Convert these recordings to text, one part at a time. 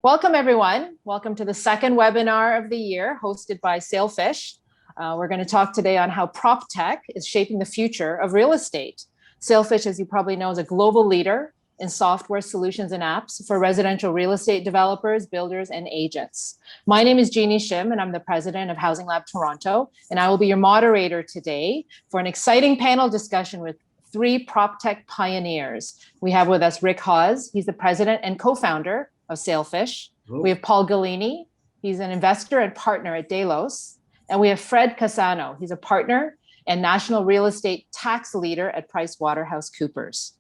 Welcome, everyone. Welcome to the second webinar of the year hosted by SaleFish. We're going to talk today on how PropTech is shaping the future of real estate. SaleFish, as you probably know, is a global leader in software solutions and apps for residential real estate developers, builders, and agents. My name is Jeanhy Shim, and I'm the president of Housing Lab Toronto, and I will be your moderator today for an exciting panel discussion with three PropTech pioneers. We have with us Rick Haws. He's the president and co-founder of SaleFish. We have Paul Golini. He's an investor and partner at Delos. And we have Fred Cassano. He's a partner and national real estate tax leader at PricewaterhouseCoopers.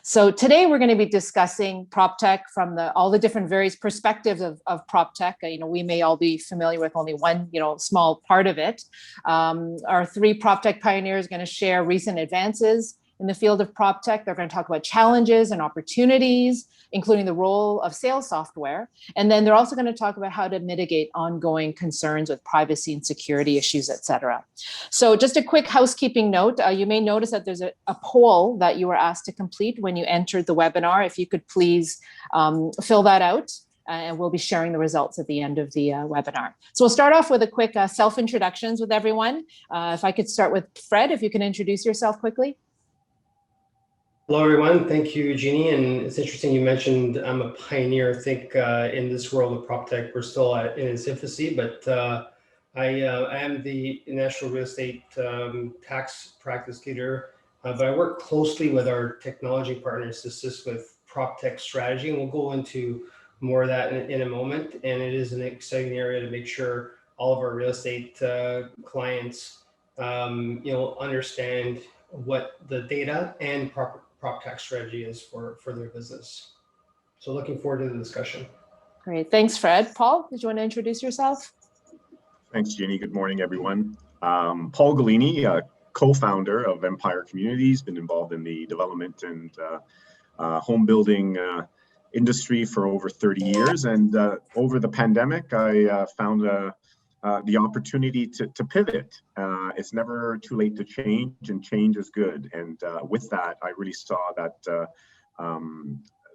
So today we're going to be discussing PropTech from all the different various perspectives of PropTech. We may all be familiar with only one, small part of it. Our three PropTech pioneers are going to share recent advances in the field of PropTech. They're going to talk about challenges and opportunities, including the role of sales software. And then they're also going to talk about how to mitigate ongoing concerns with privacy and security issues, et cetera. So just a quick housekeeping note, you may notice that there's a poll that you were asked to complete when you entered the webinar. If you could please fill that out, and we'll be sharing the results at the end of the webinar. So we'll start off with a quick self-introductions with everyone. If I could start with Fred, if you can introduce yourself quickly. Hello, everyone. Thank you, Jeannie. And it's interesting you mentioned I'm a pioneer. I think in this world of PropTech, we're still in its infancy, but I am the national real estate tax practice leader, but I work closely with our technology partners to assist with PropTech strategy. And we'll go into more of that in a moment. And it is an exciting area to make sure all of our real estate clients, understand what the data and PropTech strategy is for their business. So looking forward to the discussion. Great, thanks, Fred. Paul, did you want to introduce yourself? Thanks, Jeannie. Good morning, everyone. Paul Golini, co-founder of Empire Communities, been involved in the development and home building industry for over 30 years. And over the pandemic, I found the opportunity to pivot. It's never too late to change, and change is good. And with that, I really saw that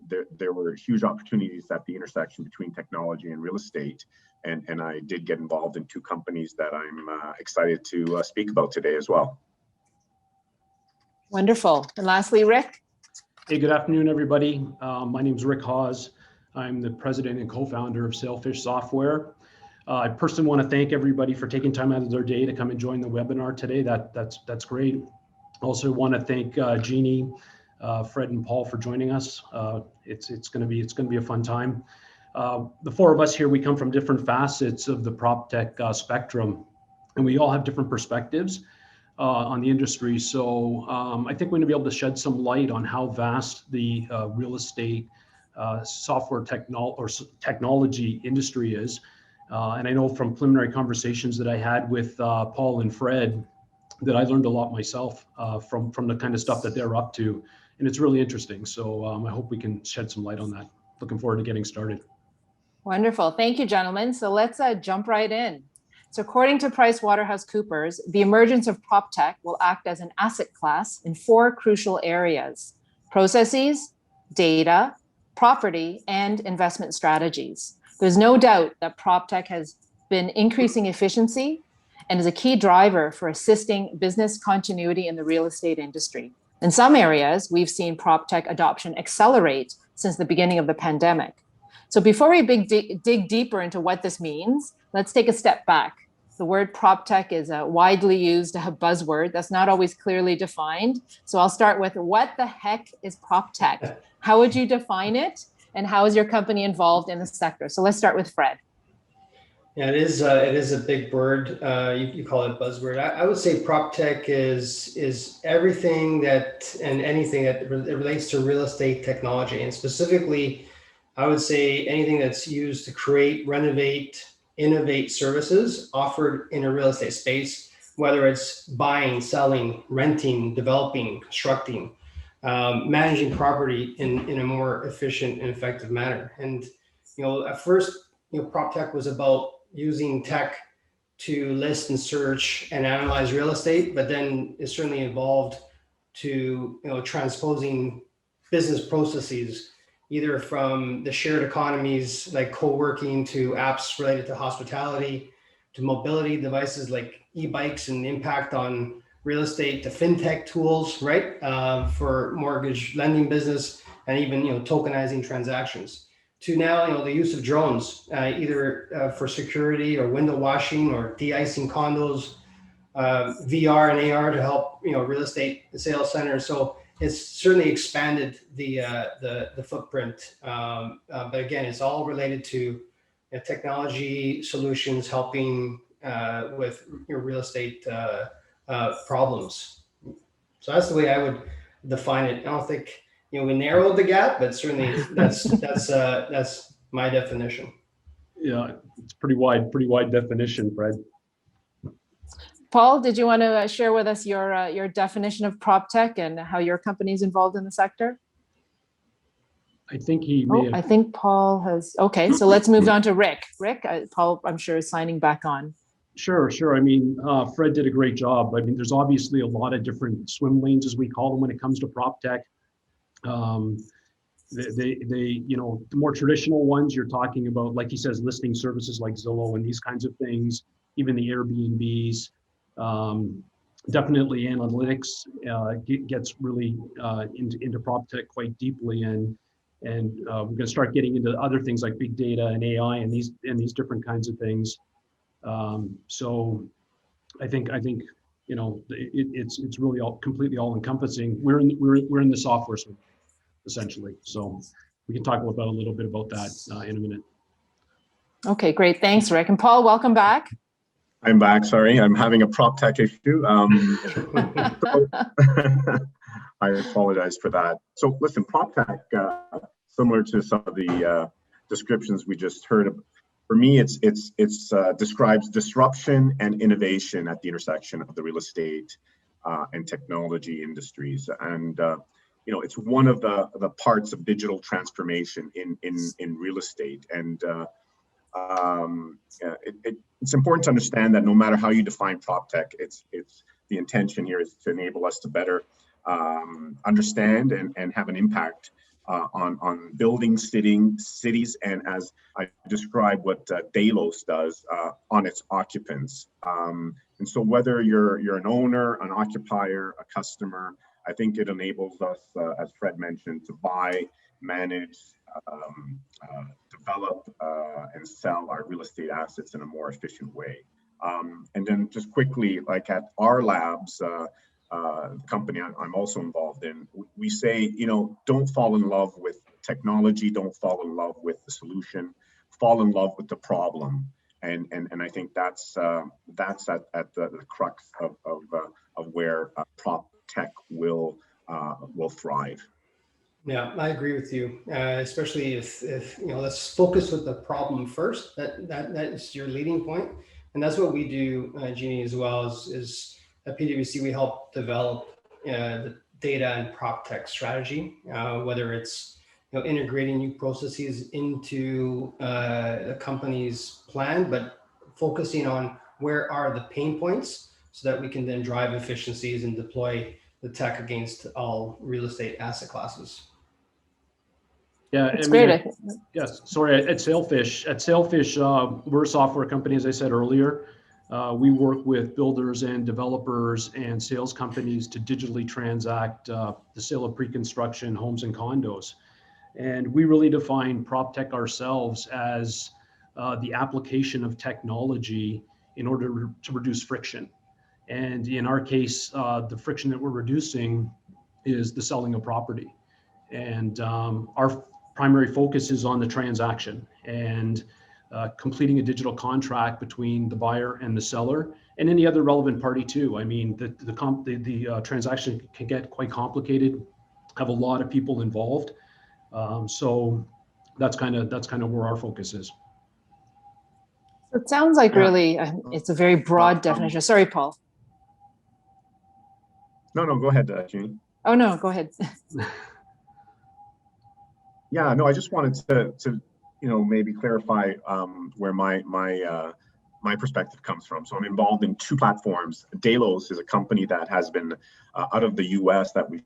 there were huge opportunities at the intersection between technology and real estate. And I did get involved in two companies that I'm excited to speak about today as well. Wonderful. And lastly, Rick. Hey, good afternoon, everybody. My name is Rick Haws. I'm the president and co-founder of SaleFish Software. I personally want to thank everybody for taking time out of their day to come and join the webinar today. That's great. Also want to thank Jeannie, Fred, and Paul for joining us. It's going to be a fun time. The four of us here, we come from different facets of the PropTech spectrum, and we all have different perspectives on the industry. So I think we're going to be able to shed some light on how vast the real estate software technology industry is. And I know from preliminary conversations that I had with Paul and Fred that I learned a lot myself from the kind of stuff that they're up to. And it's really interesting. So I hope we can shed some light on that. Looking forward to getting started. Wonderful. Thank you, gentlemen. So let's jump right in. So according to PricewaterhouseCoopers, the emergence of PropTech will act as an asset class in four crucial areas: processes, data, property, and investment strategies. There's no doubt that PropTech has been increasing efficiency and is a key driver for assisting business continuity in the real estate industry. In some areas, we've seen PropTech adoption accelerate since the beginning of the pandemic. So before we dig deeper into what this means, let's take a step back. The word PropTech is a widely used buzzword that's not always clearly defined. So I'll start with, what the heck is PropTech? How would you define it? And how is your company involved in the sector? So let's start with Fred. Yeah, it is a big word. You call it buzzword. I would say PropTech is everything that and anything that relates to real estate technology, and specifically, I would say anything that's used to create, renovate, innovate services offered in a real estate space, whether it's buying, selling, renting, developing, constructing, managing property in a more efficient and effective manner. And at first, PropTech was about using tech to list and search and analyze real estate, but then it certainly evolved to transposing business processes either from the shared economies like co-working to apps related to hospitality, to mobility devices like e-bikes and the impact on real estate, to fintech tools, right, for mortgage lending business, and even tokenizing transactions. To now, the use of drones, either for security or window washing or de-icing condos, VR and AR to help real estate sales centers. So it's certainly expanded the footprint. But again, it's all related to technology solutions helping with your real estate problems. So that's the way I would define it. I don't think we narrowed the gap, but certainly that's my definition. Yeah, it's pretty wide definition, Fred. Paul, did you want to share with us your definition of PropTech and how your company is involved in the sector? I think he may have... I think Paul has. Okay, so let's move on to Rick. Rick, Paul, I'm sure is signing back on. Sure. I mean, Fred did a great job. I mean, there's obviously a lot of different swim lanes, as we call them, when it comes to PropTech. The more traditional ones you're talking about, like he says, listing services like Zillow and these kinds of things, even the Airbnbs. Definitely analytics gets really into PropTech quite deeply, and we're going to start getting into other things like big data and AI and these different kinds of things. So I think it's really completely all encompassing. We're in the software suite, essentially. So we can talk about a little bit about that in a minute. Okay, great. Thanks, Rick. And Paul, welcome back. I'm back. Sorry, I'm having a PropTech issue. I apologize for that. So listen, PropTech, similar to some of the descriptions we just heard, for me, it's describes disruption and innovation at the intersection of the real estate and technology industries. And it's one of the parts of digital transformation in real estate. And it's important to understand that no matter how you define PropTech, it's the intention here is to enable us to better understand and have an impact on building cities, and as I described what Delos does on its occupants. And so whether you're an owner, an occupier, a customer, I think it enables us, as Fred mentioned, to buy, manage, develop, and sell our real estate assets in a more efficient way. And then just quickly, like at our labs, the company I'm also involved in, we say, don't fall in love with technology, don't fall in love with the solution, fall in love with the problem. And I think that's at the crux of where PropTech will thrive. Yeah, I agree with you, especially if let's focus with the problem first. That is your leading point, and that's what we do, Jeanhy, as well. Is at PwC we help develop the data and PropTech strategy, whether it's integrating new processes into the company's plan, but focusing on where are the pain points so that we can then drive efficiencies and deploy the tech against all real estate asset classes. Yeah, it's great. Yes, sorry. At SaleFish, we're a software company, as I said earlier. We work with builders and developers and sales companies to digitally transact the sale of pre-construction homes and condos. And we really define PropTech ourselves as the application of technology in order to reduce friction. And in our case, the friction that we're reducing is the selling of property. And our primary focus is on the transaction and completing a digital contract between the buyer and the seller and any other relevant party too. I mean, the transaction can get quite complicated, have a lot of people involved. So that's kind of where our focus is. It sounds like really, it's a very broad definition. Sorry, Paul. No, go ahead, Jeanhy. Oh no, go ahead. Yeah, no, I just wanted to maybe clarify where my perspective comes from. So I'm involved in two platforms. Delos is a company that has been out of the US that we've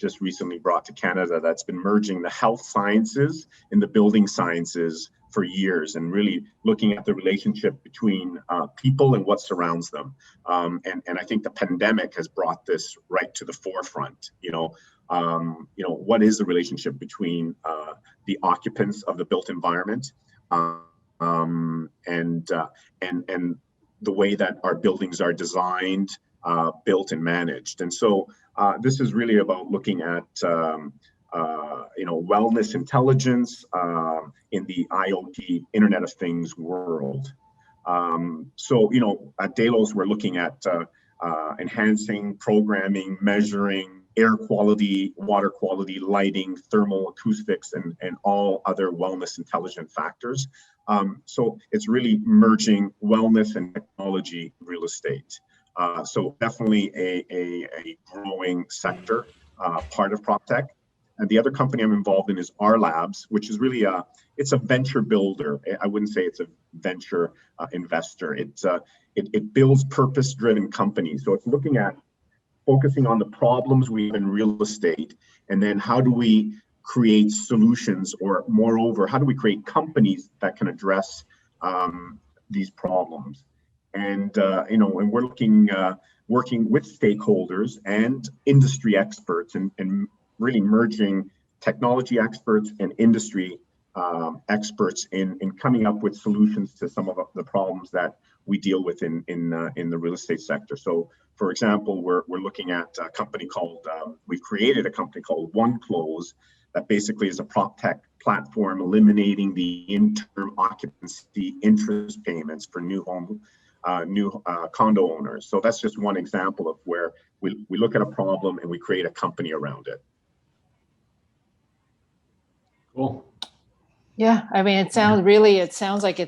just recently brought to Canada that's been merging the health sciences and the building sciences for years, and really looking at the relationship between people and what surrounds them. And I think the pandemic has brought this right to the forefront. What is the relationship between the occupants of the built environment and the way that our buildings are designed, built, and managed. And so this is really about looking at wellness intelligence in the IoT, Internet of Things world. At Delos, we're looking at enhancing, programming, measuring air quality, water quality, lighting, thermal acoustics, and all other wellness intelligent factors. So it's really merging wellness and technology real estate. So definitely a growing sector, part of PropTech. And the other company I'm involved in is R Labs, which is really it's a venture builder. I wouldn't say it's a venture investor. It builds purpose-driven companies. So it's looking at focusing on the problems we have in real estate, and then how do we create solutions, or moreover, how do we create companies that can address these problems? And and we're looking, working with stakeholders and industry experts, and really merging technology experts and industry experts in coming up with solutions to some of the problems that we deal with in the real estate sector. So, for example, we're looking at a company called, we've created a company called OneClose that basically is a PropTech platform eliminating the interim occupancy interest payments for new condo owners. So that's just one example of where we look at a problem and we create a company around it. Cool. Yeah, I mean, it sounds like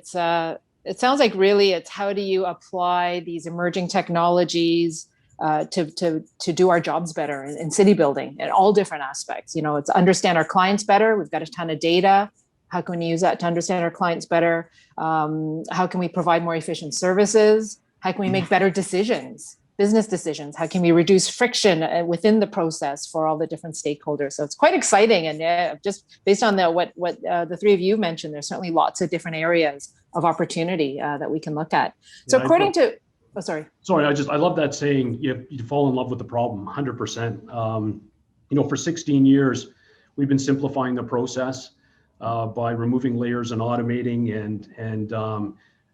really it's how do you apply these emerging technologies to do our jobs better in city building in all different aspects. It's understand our clients better. We've got a ton of data. How can we use that to understand our clients better? How can we provide more efficient services? How can we make better decisions, business decisions? How can we reduce friction within the process for all the different stakeholders? So it's quite exciting. And just based on what the three of you mentioned, there's certainly lots of different areas of opportunity that we can look at. So sorry, I love that saying, you fall in love with the problem, 100%. For 16 years, we've been simplifying the process by removing layers and automating, and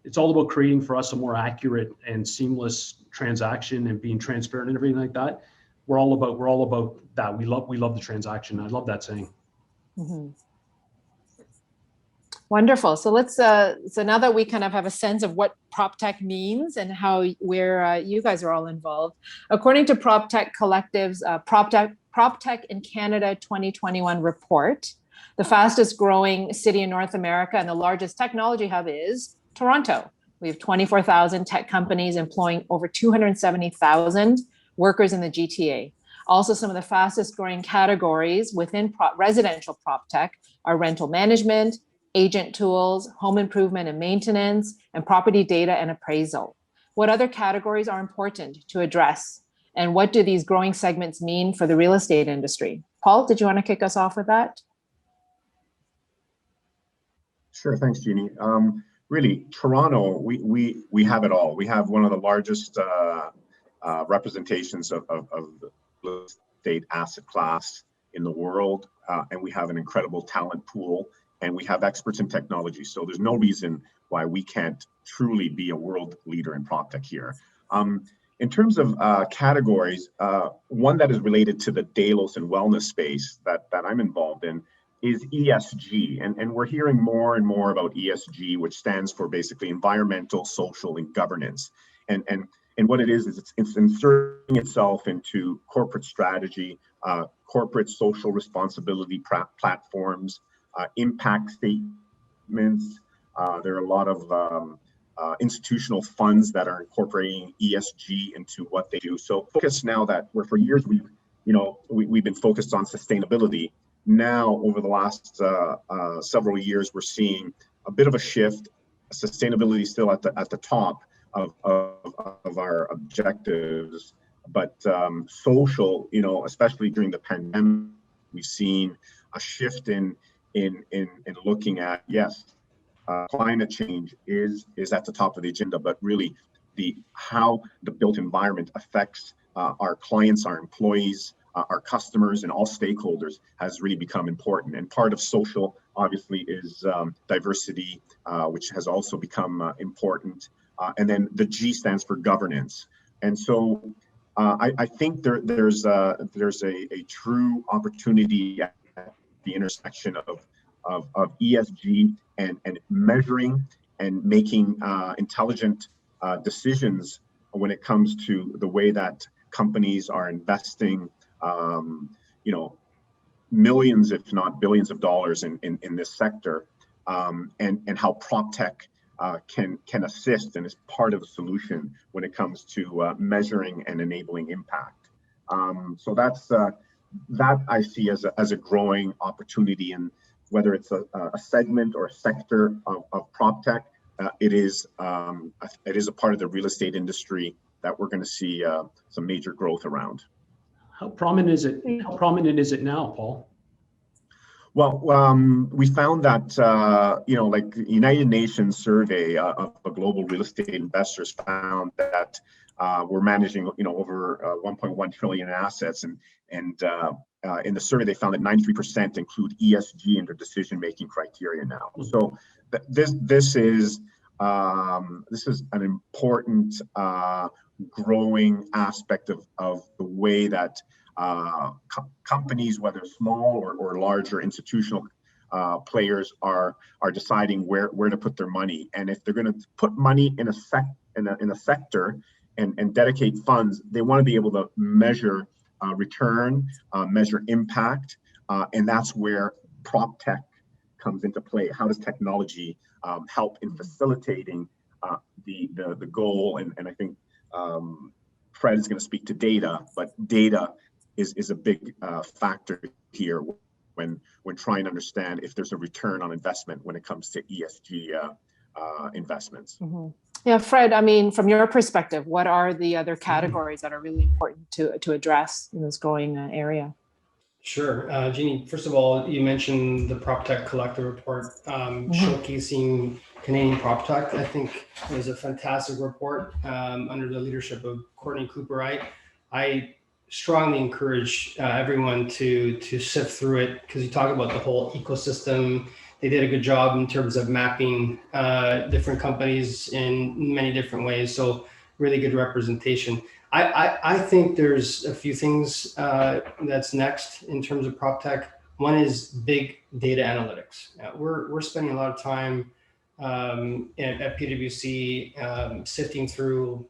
it's all about creating for us a more accurate and seamless transaction and being transparent and everything like that. We're all about that. We love the transaction. I love that saying. Mm-hmm. Wonderful. So let's so now that we kind of have a sense of what PropTech means and where you guys are all involved, according to PropTech Collective's PropTech in Canada 2021 report, the fastest growing city in North America and the largest technology hub is Toronto. We have 24,000 tech companies employing over 270,000 workers in the GTA. Also, some of the fastest growing categories within residential PropTech are rental management, agent tools, home improvement and maintenance, and property data and appraisal. What other categories are important to address? And what do these growing segments mean for the real estate industry? Paul, did you want to kick us off with that? Sure, thanks, Jeanny. Really, Toronto, we have it all. We have one of the largest representations of the real estate asset class in the world, and we have an incredible talent pool, and we have experts in technology. So there's no reason why we can't truly be a world leader in PropTech here. In terms of categories, one that is related to the Delos and wellness space that I'm involved in is ESG. And we're hearing more and more about ESG, which stands for basically environmental, social, and governance. And what it is it's inserting itself into corporate strategy, corporate social responsibility platforms, impact statements. There are a lot of institutional funds that are incorporating ESG into what they do. So focus now that for years we've been focused on sustainability. Now, over the last several years, we're seeing a bit of a shift. Sustainability is still at the top of our objectives, but social, especially during the pandemic, we've seen a shift in looking at, yes, climate change is at the top of the agenda, but really how the built environment affects our clients, our employees, our customers, and all stakeholders has really become important. And part of social, obviously, is diversity, which has also become important. And then the G stands for governance. And so I think there's a true opportunity at the intersection of ESG and measuring and making intelligent decisions when it comes to the way that companies are investing, millions, if not billions of dollars in this sector, and how PropTech can assist and is part of the solution when it comes to measuring and enabling impact. So that's that I see as a growing opportunity, and whether it's a segment or a sector of PropTech, it is a part of the real estate industry that we're going to see some major growth around. How prominent is it? How prominent is it now, Paul? Well, we found that like the United Nations survey of global real estate investors found that we're managing over 1.1 trillion in assets, and in the survey they found that 93% include ESG in their decision-making criteria now. So this is an important growing aspect of the way that companies, whether small or larger institutional players, are deciding where to put their money. And if they're going to put money in a sector and dedicate funds, they want to be able to measure return, measure impact, and that's where PropTech comes into play. How does technology help in facilitating the goal? And I think Fred is going to speak to data, but data is a big factor here when trying to understand if there's a return on investment when it comes to ESG investments. Mm-hmm. Yeah, Fred, I mean, from your perspective, what are the other categories that are really important to address in this growing area? Sure. Jeanhy, first of all, you mentioned the PropTech Collective Report showcasing Canadian PropTech. I think it was a fantastic report under the leadership of Courtney Cooper. I strongly encourage everyone to sift through it, because you talk about the whole ecosystem. They did a good job in terms of mapping different companies in many different ways. So really good representation. I think there's a few things that's next in terms of PropTech. One is big data analytics. We're spending a lot of time at PwC sifting through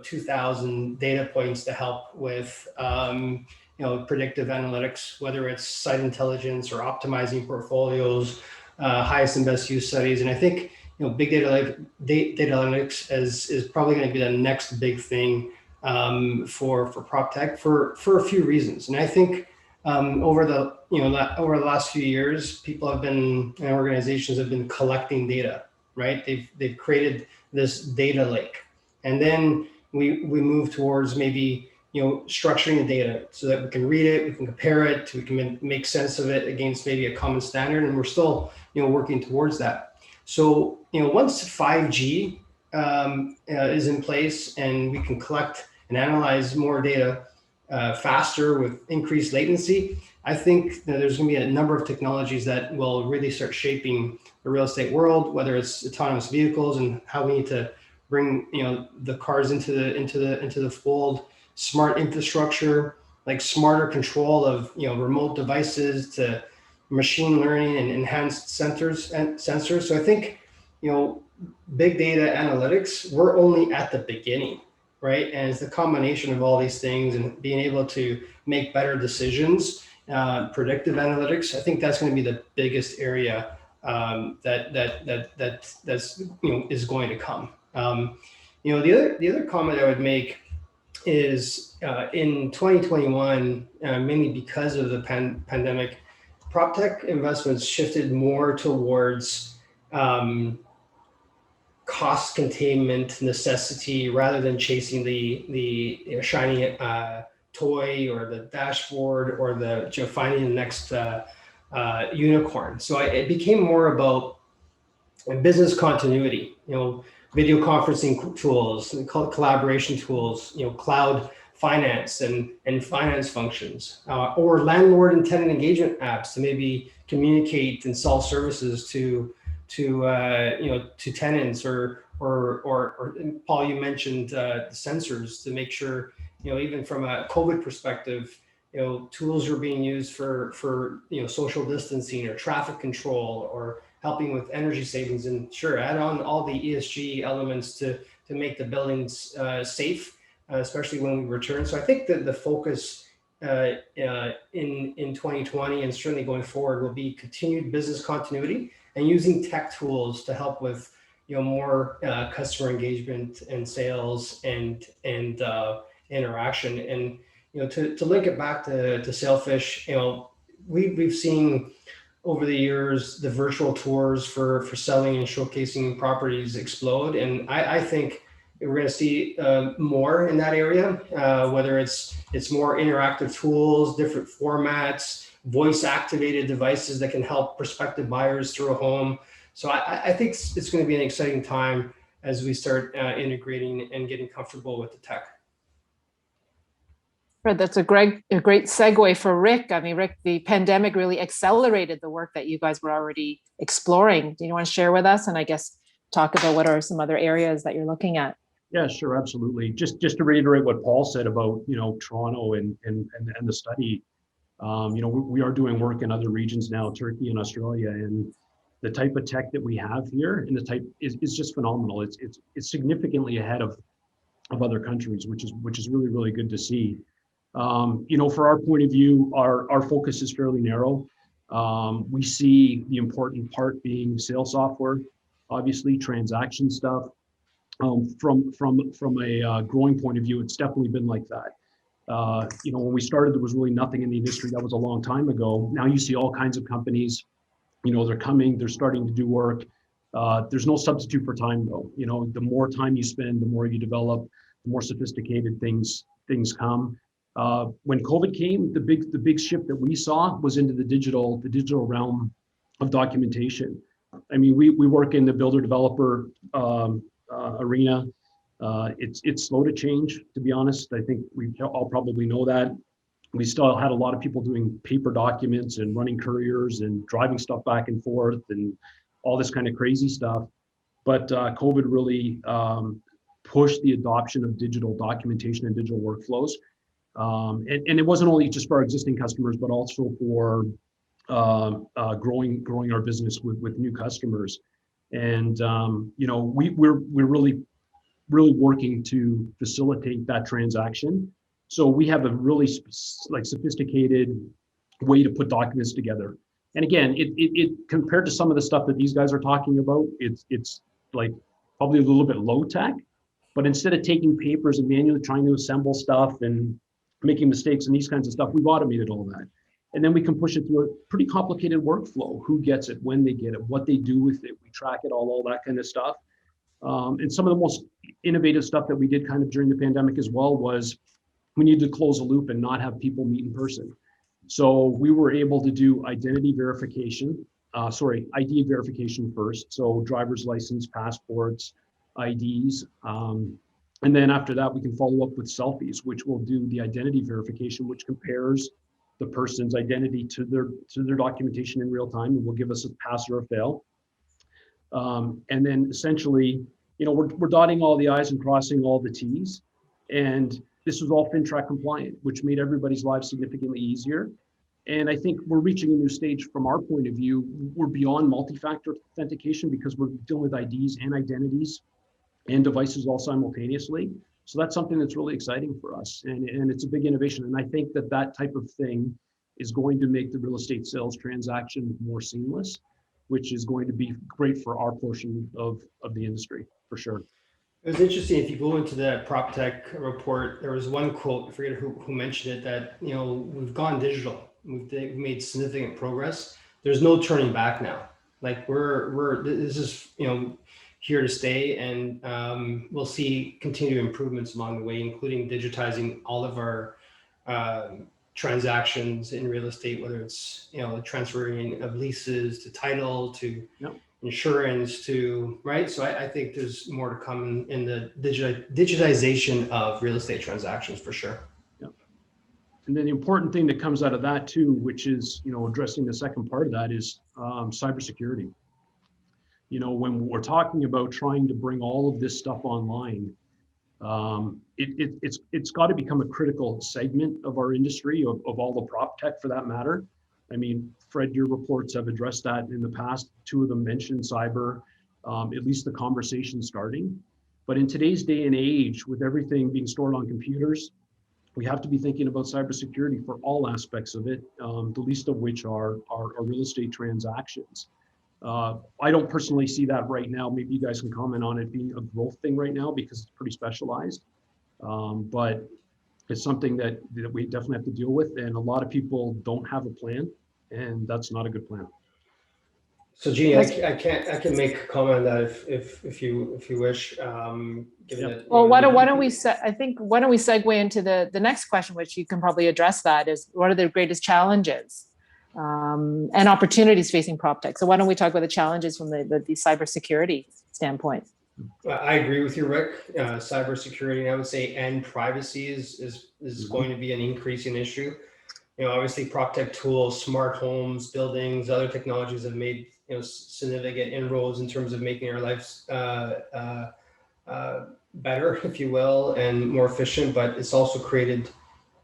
2,000 data points to help with predictive analytics, whether it's site intelligence or optimizing portfolios, highest and best use studies. And I think big data analytics is probably going to be the next big thing for PropTech for a few reasons. And I think over the last few years, people have been, and organizations have been collecting data, right? They've created this data lake, and then we move towards maybe structuring the data so that we can read it, we can compare it, we can make sense of it against maybe a common standard, and we're still working towards that. So once 5G is in place and we can collect and analyze more data faster with increased latency, I think that there's going to be a number of technologies that will really start shaping the real estate world, whether it's autonomous vehicles and how we need to bring the cars into the fold, smart infrastructure, like smarter control of remote devices, to machine learning and enhanced sensors. So I think big data analytics, we're only at the beginning, right? And it's the combination of all these things and being able to make better decisions, predictive analytics. I think that's going to be the biggest area that's is going to come. The other comment I would make is in 2021, mainly because of the pandemic, PropTech investments shifted more towards cost containment necessity rather than chasing the shiny toy or the dashboard or the finding the next unicorn. So it became more about business continuity. Video conferencing tools, collaboration tools, cloud finance and finance functions, or landlord and tenant engagement apps to maybe communicate and sell services to tenants, or Paul, you mentioned the sensors to make sure, even from a COVID perspective, tools are being used for social distancing or traffic control or helping with energy savings, and sure, add on all the ESG elements to make the buildings safe, especially when we return. So I think that the focus in 2020 and certainly going forward will be continued business continuity and using tech tools to help with more customer engagement and sales and interaction. And to link it back to SaleFish, we've seen over the years the virtual tours for selling and showcasing properties explode, and I think we're going to see more in that area, whether it's more interactive tools, different formats, voice activated devices that can help prospective buyers through a home. So I think it's going to be an exciting time as we start integrating and getting comfortable with the tech. Right, that's a great segue for Rick. I mean, Rick, the pandemic really accelerated the work that you guys were already exploring. Do you want to share with us, and I guess talk about what are some other areas that you're looking at? Yeah, sure, absolutely. Just to reiterate what Paul said about Toronto and the study. We are doing work in other regions now, Turkey and Australia, and the type of tech that we have here and the type is just phenomenal. It's significantly ahead of other countries, which is really, really good to see. For our point of view, our focus is fairly narrow. We see the important part being sales software, obviously transaction stuff. From a growing point of view, it's definitely been like that. When we started, there was really nothing in the industry. That was a long time ago. Now you see all kinds of companies, they're starting to do work. There's no substitute for time though. The more time you spend, the more you develop, the more sophisticated things come. When COVID came, the big shift that we saw was into the digital realm of documentation. I mean, we work in the builder developer arena. It's slow to change, to be honest. I think we all probably know that. We still had a lot of people doing paper documents and running couriers and driving stuff back and forth and all this kind of crazy stuff. But COVID really pushed the adoption of digital documentation and digital workflows. And it wasn't only just for our existing customers, but also for growing our business with new customers. And we're really working to facilitate that transaction. So we have a really sophisticated way to put documents together. And again, it compared to some of the stuff that these guys are talking about, it's like probably a little bit low tech. But instead of taking papers and manually trying to assemble stuff and making mistakes and these kinds of stuff, we've automated all that. And then we can push it through a pretty complicated workflow. Who gets it, when they get it, what they do with it. We track it, all that kind of stuff. And some of the most innovative stuff that we did kind of during the pandemic as well was we needed to close a loop and not have people meet in person. So we were able to do ID verification first. So driver's license, passports, IDs. And then after that, we can follow up with selfies, which will do the identity verification, which compares the person's identity to their documentation in real time, and will give us a pass or a fail. And then essentially, we're dotting all the I's and crossing all the T's. And this was all FinTrack compliant, which made everybody's lives significantly easier. And I think we're reaching a new stage from our point of view. We're beyond multi-factor authentication because we're dealing with IDs and identities and devices all simultaneously. So that's something that's really exciting for us. And it's a big innovation. And I think that type of thing is going to make the real estate sales transaction more seamless, which is going to be great for our portion of the industry, for sure. It was interesting, if you go into the PropTech report, there was one quote, I forget who mentioned it, that, we've gone digital. We've made significant progress. There's no turning back now. Like this is, here to stay, and we'll see continued improvements along the way, including digitizing all of our transactions in real estate, whether it's the transferring of leases to title to insurance to right. So I think there's more to come in the digitization of real estate transactions for sure. And then the important thing that comes out of that too, which is, addressing the second part of that, is cybersecurity. When we're talking about trying to bring all of this stuff online, it's got to become a critical segment of our industry, of all the prop tech for that matter. I mean, Fred, your reports have addressed that in the past. Two of them mentioned cyber, at least the conversation starting. But in today's day and age, with everything being stored on computers, we have to be thinking about cybersecurity for all aspects of it, the least of which are real estate transactions. I don't personally see that right now. Maybe you guys can comment on it being a growth thing right now because it's pretty specialized. But it's something that we definitely have to deal with. And a lot of people don't have a plan, and that's not a good plan. So Jeanhy, I can make a comment on that if you wish. Given that, well, why don't we segue into the next question, which you can probably address, that is, what are the greatest challenges and opportunities facing PropTech? So why don't we talk about the challenges from the cybersecurity standpoint? I agree with you, Rick. Cybersecurity, I would say, and privacy is going to be an increasing issue. Obviously, PropTech tools, smart homes, buildings, other technologies have made significant inroads in terms of making our lives better, if you will, and more efficient. But it's also created,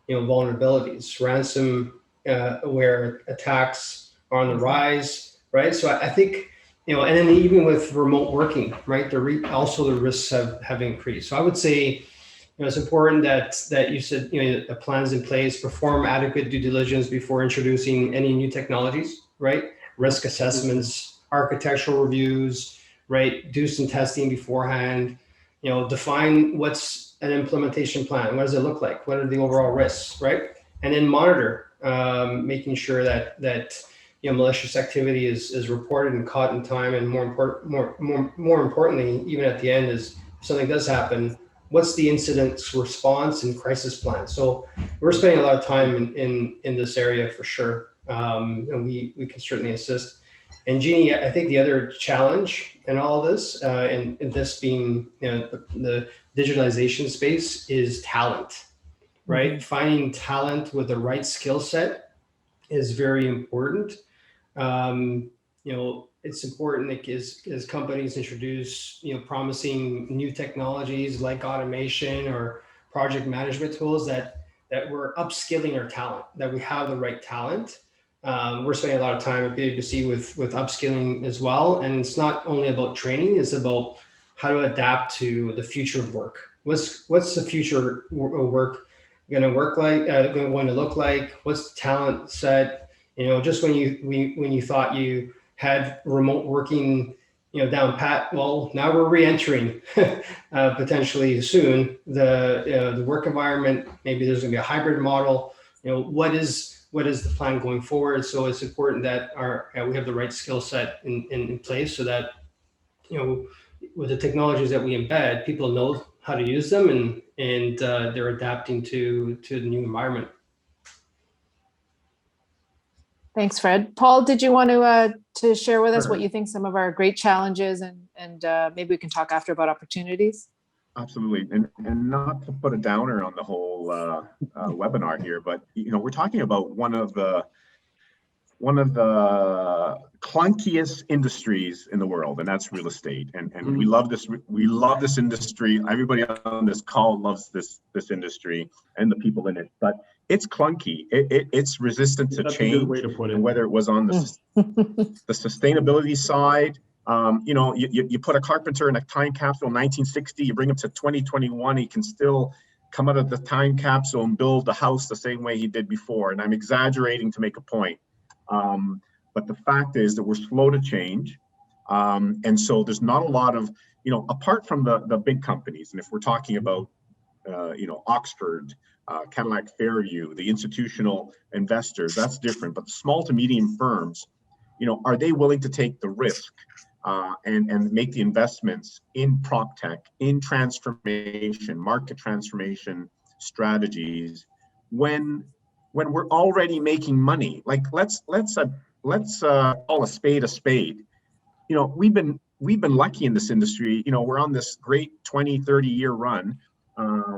vulnerabilities, ransomware attacks are on the rise, right? So I think, and then even with remote working, right, the risks have increased. So I would say, it's important that you said, the plans in place, perform adequate due diligence before introducing any new technologies, right? Risk assessments, architectural reviews, right? Do some testing beforehand, define what's an implementation plan. What does it look like? What are the overall risks, right? And then monitor, making sure that malicious activity is reported and caught in time, and more importantly, even at the end, is if something does happen, what's the incident response and crisis plan? So we're spending a lot of time in this area for sure, and we can certainly assist. And Jeanhy, I think the other challenge in all of this, and this being the digitalization space, is talent, right? Mm-hmm. Finding talent with the right skill set is very important. It's important that as companies introduce, promising new technologies like automation or project management tools, that we're upskilling our talent, that we have the right talent. We're spending a lot of time at PwC with upskilling as well. And it's not only about training, it's about how to adapt to the future of work. What's the future of work going to look like? What's the talent set? Just when you thought you had remote working, down pat, well, now we're re-entering potentially soon the work environment. Maybe there's going to be a hybrid model. What is the plan going forward? So it's important that we have the right skill set in place, so that with the technologies that we embed, people know how to use them, and they're adapting to the new environment. Thanks, Fred. Paul, did you want to share with us what you think some of our great challenges, and maybe we can talk after about opportunities? Absolutely, and not to put a downer on the whole webinar here, but we're talking about one of the clunkiest industries in the world, and that's real estate. And we love this. We love this industry. Everybody on this call loves this industry and the people in it. But it's clunky. It's resistant to change. A good way to put it. And whether it was on the sustainability side, you put a carpenter in a time capsule in 1960, you bring him to 2021, he can still come out of the time capsule and build the house the same way he did before. And I'm exaggerating to make a point. But the fact is that we're slow to change. And so there's not a lot of, apart from the big companies, and if we're talking about, Oxford, Cadillac Fairview, the institutional investors, that's different. But the small to medium firms, are they willing to take the risk and make the investments in PropTech, in transformation, market transformation strategies when we're already making money. Like let's call a spade a spade. You know, we've been lucky in this industry. You know, we're on this great 20, 30-year run,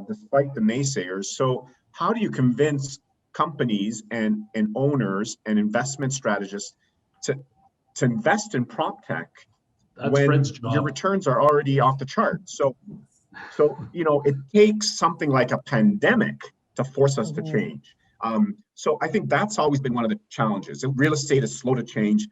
despite the naysayers. So how do you convince companies and owners and investment strategists to invest in PropTech when your returns are already off the chart? So you know, it takes something like a pandemic to force us to change. So I think that's always been one of the challenges. Real estate is slow to change,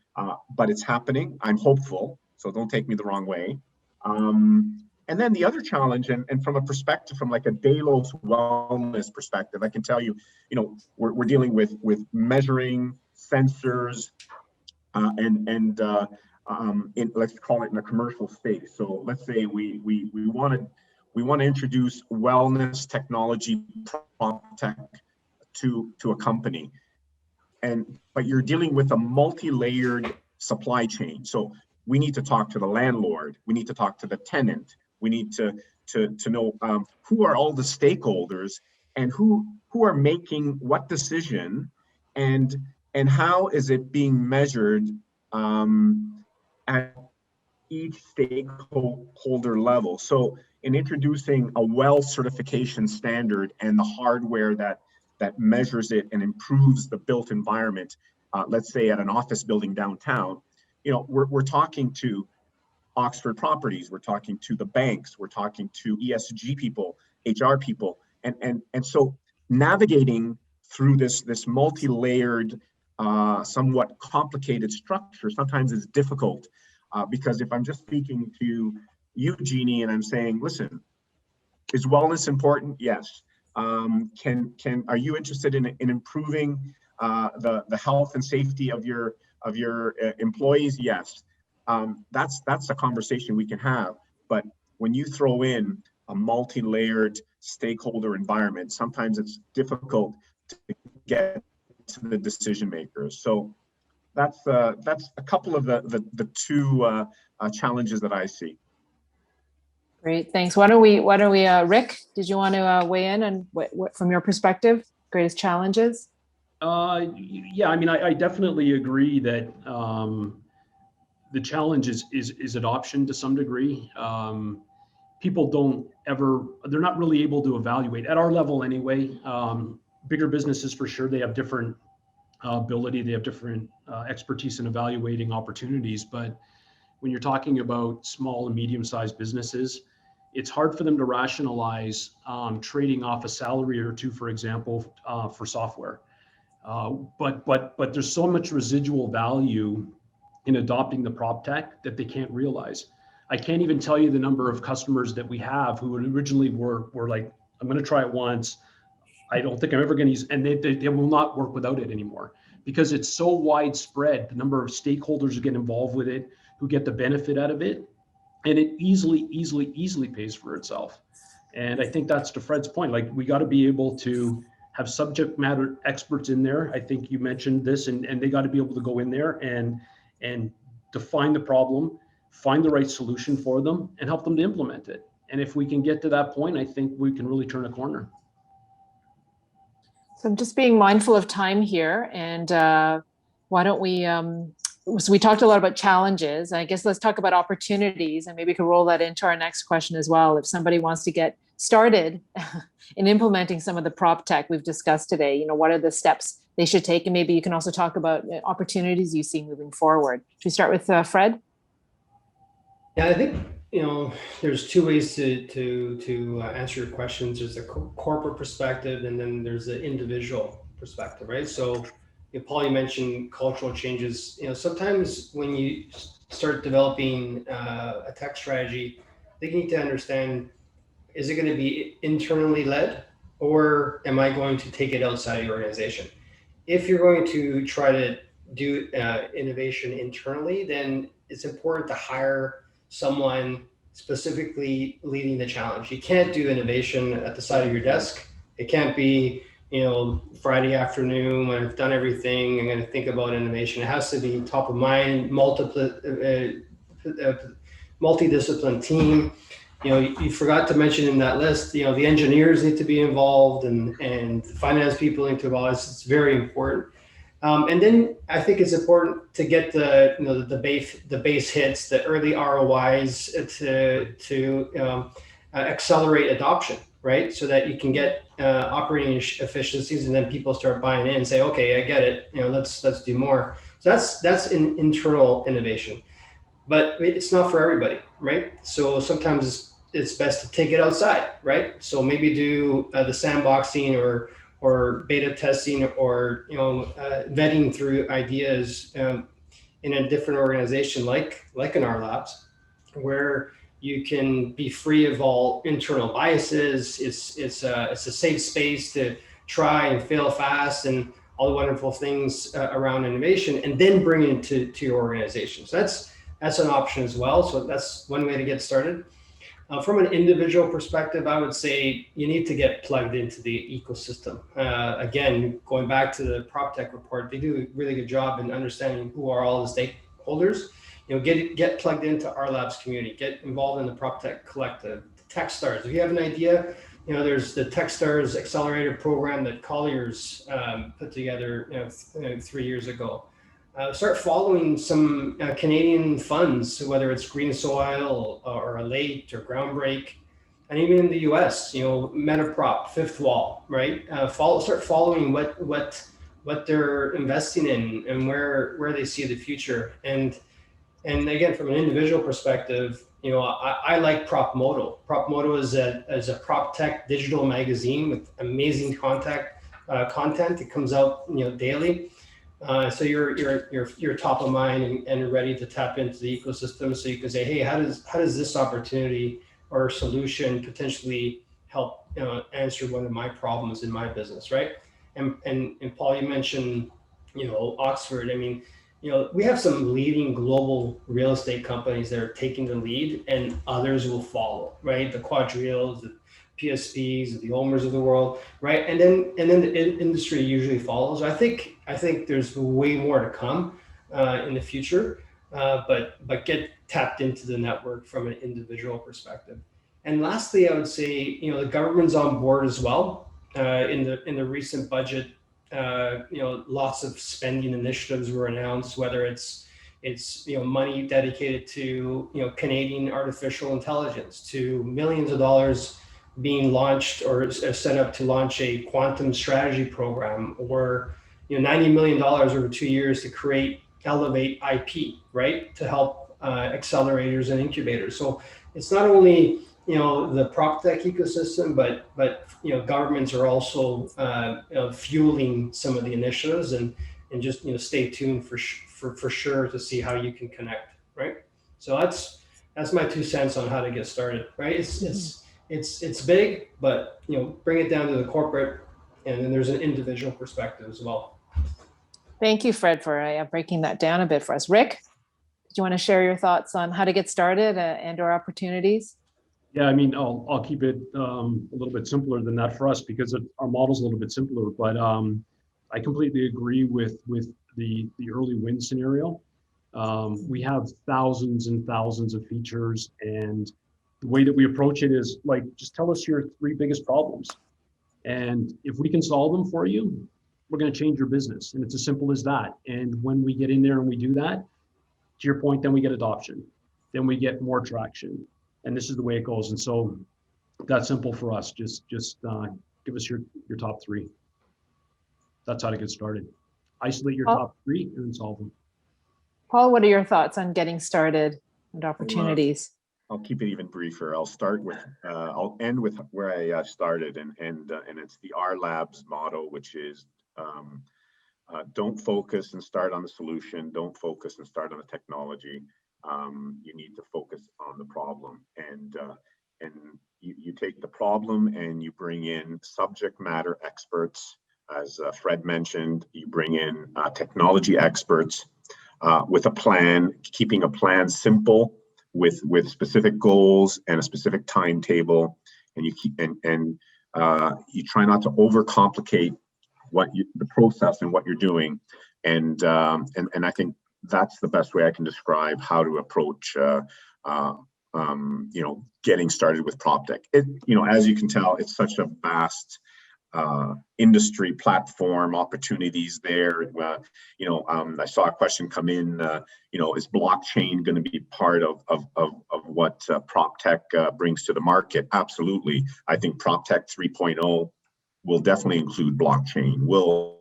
but it's happening. I'm hopeful, so don't take me the wrong way. And then the other challenge, and from a perspective, from like a Delos wellness perspective, I can tell you, you know, we're dealing with measuring sensors, let's call it in a commercial space. So let's say we want to introduce wellness technology, PropTech, to a company, but you're dealing with a multi-layered supply chain. So we need to talk to the landlord, we need to talk to the tenant, we need to know who are all the stakeholders and who are making what decision, and how is it being measured at each stakeholder level. So in introducing a well certification standard and the hardware that measures it and improves the built environment, let's say at an office building downtown, you know, we're talking to Oxford Properties, we're talking to the banks, we're talking to ESG people, HR people, and so navigating through this multi-layered, somewhat complicated structure sometimes is difficult, because if I'm just speaking to you, Jeanhy, and I'm saying, listen, is wellness important? Yes. Are you interested in improving the health and safety of your employees? Yes. That's a conversation we can have. But when you throw in a multi-layered stakeholder environment, sometimes it's difficult to get to the decision makers. So that's a couple of the two challenges that I see. Great, thanks. Why don't we, Rick, did you want to weigh in on what from your perspective, greatest challenges? Yeah, I mean, I definitely agree that the challenge is adoption to some degree. People they're not really able to evaluate at our level anyway. Bigger businesses for sure, they have different ability, they have different expertise in evaluating opportunities. But when you're talking about small and medium-sized businesses, it's hard for them to rationalize trading off a salary or two, for example, for software. But there's so much residual value in adopting the PropTech that they can't realize. I can't even tell you the number of customers that we have who originally were like, I'm going to try it once. I don't think I'm ever going to use, and they will not work without it anymore because it's so widespread. The number of stakeholders who get involved with it, who get the benefit out of it, and it easily pays for itself. And I think that's to Fred's point. Like, we got to be able to have subject matter experts in there. I think you mentioned this, and they got to be able to go in there and define the problem, find the right solution for them, and help them to implement it. And if we can get to that point, I think we can really turn a corner. So I'm just being mindful of time here, and why don't we, so we talked a lot about challenges. I guess let's talk about opportunities, and maybe we can roll that into our next question as well. If somebody wants to get started in implementing some of the PropTech we've discussed today, you know, what are the steps they should take? And maybe you can also talk about opportunities you see moving forward. Should we start with Fred? Yeah, I think, you know, there's two ways to answer your questions. There's a corporate perspective, and then there's the individual perspective, right? So, Paul, you mentioned cultural changes. You know, sometimes when you start developing a tech strategy, I think you need to understand, is it going to be internally led, or am I going to take it outside the organization? If you're going to try to do innovation internally, then it's important to hire someone specifically leading the challenge. You can't do innovation at the side of your desk. It can't be, you know, Friday afternoon when I've done everything, I'm going to think about innovation. It has to be top of mind, multiple multidiscipline team. You forgot to mention in that list, the engineers need to be involved and finance people need to be involved. It's very important. And then I think it's important to get the base hits, the early ROIs to accelerate adoption, right? So that you can get operating efficiencies, and then people start buying in and say, okay, I get it. Let's do more. So that's an internal innovation, but it's not for everybody, right? So sometimes it's best to take it outside, right? So maybe do the sandboxing or beta testing or vetting through ideas in a different organization like in our labs, where you can be free of all internal biases. It's a safe space to try and fail fast and all the wonderful things around innovation, and then bring it to your organization. So that's an option as well. So that's one way to get started. From an individual perspective, I would say you need to get plugged into the ecosystem. Again, going back to the PropTech report, they do a really good job in understanding who are all the stakeholders. Get plugged into our labs community, get involved in the PropTech collective, the Techstars. If you have an idea, there's the Techstars Accelerator program that Colliers put together 3 years ago. Start following some Canadian funds, whether it's Green Soil or Alate or Groundbreak, and even in the US, Metaprop, Fifth Wall, right? Start following what they're investing in and where they see the future. And again, from an individual perspective, I like PropMoto. PropMoto is a PropTech digital magazine with amazing content. It comes out daily. So you're top of mind and ready to tap into the ecosystem. So you can say, hey, how does this opportunity or solution potentially help answer one of my problems in my business, right? And Paul, you mentioned Oxford. I mean, we have some leading global real estate companies that are taking the lead, and others will follow, right? The Quadrilles, the PSPs, the Omers of the world, right? And then the industry usually follows. I think there's way more to come in the future, but get tapped into the network from an individual perspective. And lastly, I would say the government's on board as well. In the recent budget, lots of spending initiatives were announced, whether it's money dedicated to Canadian artificial intelligence, to millions of dollars being launched or set up to launch a quantum strategy program, or $90 million over 2 years to elevate IP, right, to help accelerators and incubators. So it's not only the PropTech ecosystem, but governments are also fueling some of the initiatives, and just stay tuned for sure to see how you can connect, right? So that's my 2 cents on how to get started, right? It's big, but bring it down to the corporate, and then there's an individual perspective as well. Thank you, Fred, for breaking that down a bit for us. Rick, do you want to share your thoughts on how to get started and/or opportunities? Yeah, I mean, I'll keep it a little bit simpler than that for us, because our model's a little bit simpler. But I completely agree with the early win scenario. We have thousands and thousands of features, and the way that we approach it is like, just tell us your 3 biggest problems, and if we can solve them for you, we're going to change your business. And it's as simple as that. And when we get in there and we do that, to your point, then we get adoption, then we get more traction. And this is the way it goes. And so that's simple for us. Just give us your top 3. That's how to get started. Isolate your top 3 and then solve them. Paul, what are your thoughts on getting started and opportunities? I'll keep it even briefer. I'll end with where I started, and it's the R Labs motto, which is don't focus and start on the solution. Don't focus and start on the technology. You need to focus on the problem, and you take the problem and you bring in subject matter experts, as Fred mentioned. You bring in technology experts with a plan, keeping a plan simple with specific goals and a specific timetable, and you try not to overcomplicate the process and what you're doing, and I think that's the best way I can describe how to approach getting started with PropTech. As you can tell, it's such a vast industry platform, opportunities there. I saw a question come in, is blockchain going to be part of what PropTech brings to the market? Absolutely. I think PropTech 3.0 will definitely include blockchain. Will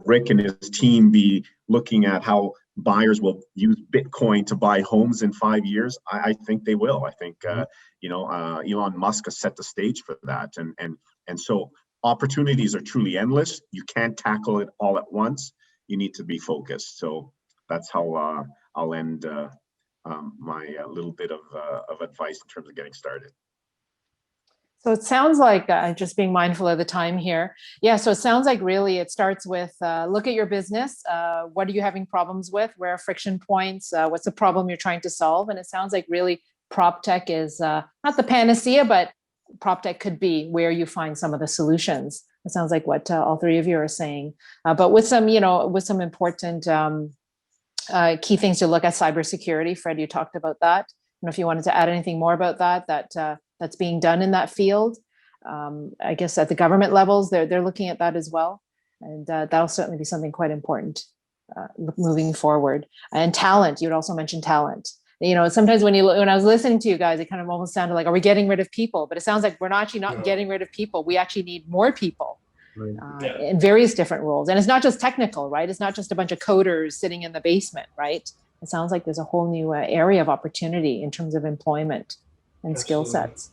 Rick and his team be looking at how buyers will use Bitcoin to buy homes in 5 years? I think they will. I think Elon Musk has set the stage for that, and so opportunities are truly endless. You can't tackle it all at once. You need to be focused. So that's how I'll end my little bit of advice in terms of getting started. So it sounds like, just being mindful of the time here. Yeah, so it sounds like really it starts with look at your business. What are you having problems with? Where are friction points? What's the problem you're trying to solve? And it sounds like really PropTech is not the panacea, but PropTech could be where you find some of the solutions. It sounds like what all three of you are saying, but with some important key things to look at. Cybersecurity. Fred, you talked about that. I don't know if you wanted to add anything more about that's being done in that field. I guess at the government levels, they're looking at that as well, and that'll certainly be something quite important moving forward. And talent. You would also mention talent. Sometimes when I was listening to you guys, it kind of almost sounded like, are we getting rid of people? But it sounds like we're not getting rid of people. We actually need more people in various different roles. And it's not just technical, right? It's not just a bunch of coders sitting in the basement, right? It sounds like there's a whole new area of opportunity in terms of employment and skill sets.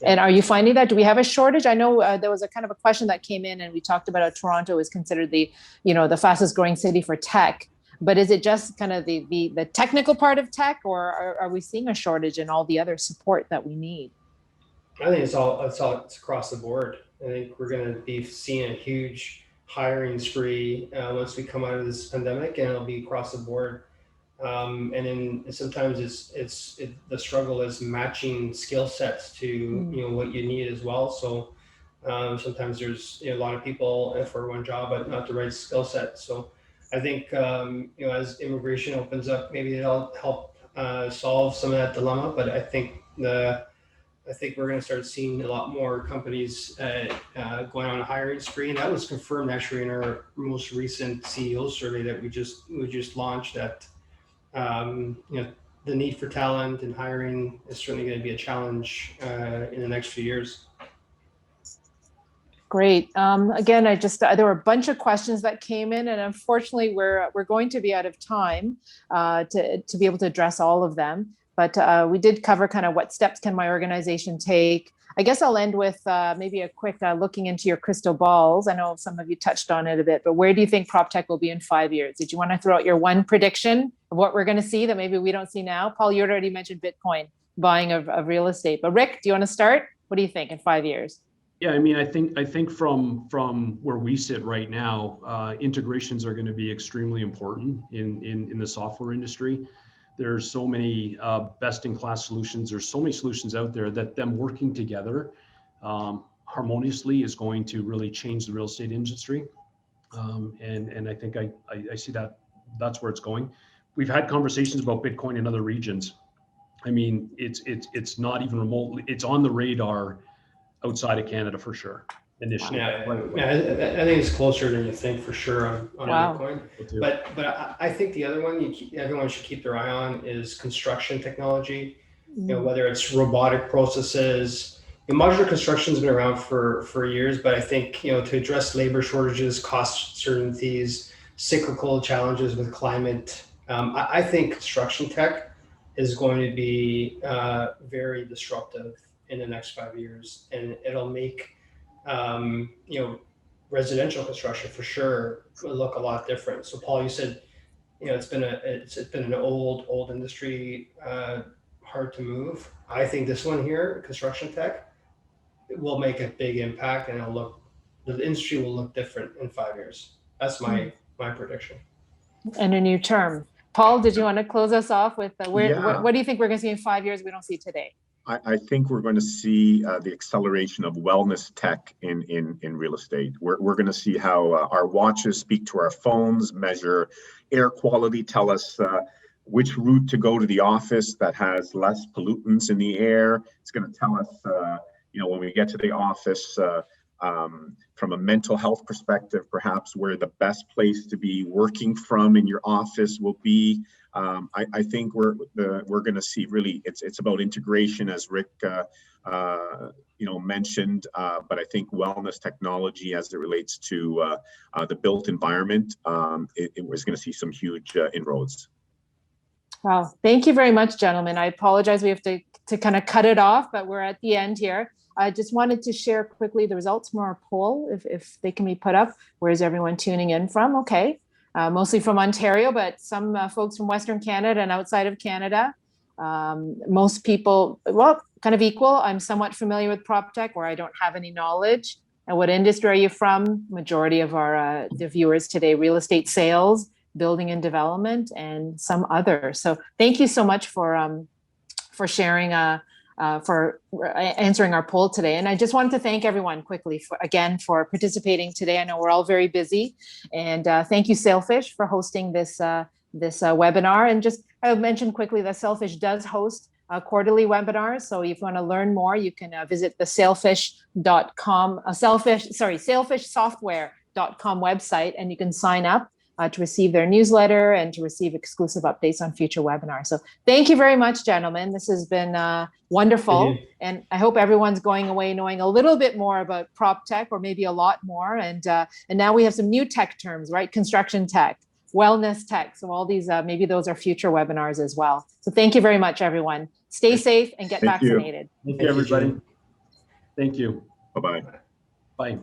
And are you finding that? Do we have a shortage? I know there was a kind of a question that came in, and we talked about how Toronto is considered the fastest growing city for tech. But is it just kind of the technical part of tech, or are we seeing a shortage in all the other support that we need? I think it's across the board. I think we're going to be seeing a huge hiring spree once we come out of this pandemic, and it'll be across the board. And then sometimes the struggle is matching skill sets to what you need as well. So sometimes there's a lot of people for one job, but not the right skill set. So I think as immigration opens up, maybe it'll help solve some of that dilemma. But I think we're going to start seeing a lot more companies going on a hiring spree, and that was confirmed actually in our most recent CEO survey that we just launched. That the need for talent and hiring is certainly going to be a challenge in the next few years. Great. Again, there were a bunch of questions that came in, and unfortunately, we're going to be out of time to be able to address all of them. But we did cover kind of what steps can my organization take. I guess I'll end with maybe a quick looking into your crystal balls. I know some of you touched on it a bit, but where do you think PropTech will be in 5 years? Did you want to throw out your one prediction of what we're going to see that maybe we don't see now? Paul, you already mentioned Bitcoin buying of real estate, but Rick, do you want to start? What do you think in 5 years? Yeah, I mean, I think from where we sit right now, integrations are going to be extremely important in the software industry. There's so many best-in-class solutions. There's so many solutions out there that them working together harmoniously is going to really change the real estate industry. And I think I see that's where it's going. We've had conversations about Bitcoin in other regions. I mean, it's not even remotely. It's on the radar outside of Canada for sure. Initially, I think it's closer than you think for sure on Bitcoin. But I think the other one everyone should keep their eye on is construction technology. Whether it's robotic processes. Modular construction has been around for years, but I think to address labor shortages, cost certainties, cyclical challenges with climate, I think construction tech is going to be very disruptive in the next 5 years, and it'll make residential construction for sure will look a lot different. So Paul, you said it's been an old industry, hard to move. I think this one here, construction tech, will make a big impact, and the industry will look different in 5 years. That's my prediction. And a new term. Paul, did you want to close us off with what do you think we're going to see in 5 years we don't see today? I think we're going to see the acceleration of wellness tech in real estate. We're going to see how our watches speak to our phones, measure air quality, tell us which route to go to the office that has less pollutants in the air. It's going to tell us, when we get to the office, from a mental health perspective, perhaps where the best place to be working from in your office will be. I think we're going to see really it's about integration, as Rick mentioned, but I think wellness technology as it relates to the built environment, it was going to see some huge inroads. Wow, thank you very much, gentlemen. I apologize, we have to kind of cut it off, but we're at the end here. I just wanted to share quickly the results from our poll, if they can be put up. Where is everyone tuning in from? Okay, mostly from Ontario, but some folks from Western Canada and outside of Canada. Most people, well, kind of equal. I'm somewhat familiar with PropTech, where I don't have any knowledge. And what industry are you from? Majority of our the viewers today, real estate sales, building and development, and some other. So thank you so much for sharing, for answering our poll today. And I just wanted to thank everyone quickly for participating today. I know we're all very busy, and thank you, SaleFish, for hosting this webinar. And just I mentioned quickly that SaleFish does host quarterly webinars. So if you want to learn more, you can visit the SaleFishsoftware.com website, and you can sign up to receive their newsletter and to receive exclusive updates on future webinars. So thank you very much, gentlemen. This has been wonderful. And I hope everyone's going away knowing a little bit more about PropTech, or maybe a lot more. And now we have some new tech terms, right? Construction tech, wellness tech. So all these, maybe those are future webinars as well. So thank you very much, everyone. Stay safe and get vaccinated. Thank you, everybody. Thank you. Bye-bye. Bye.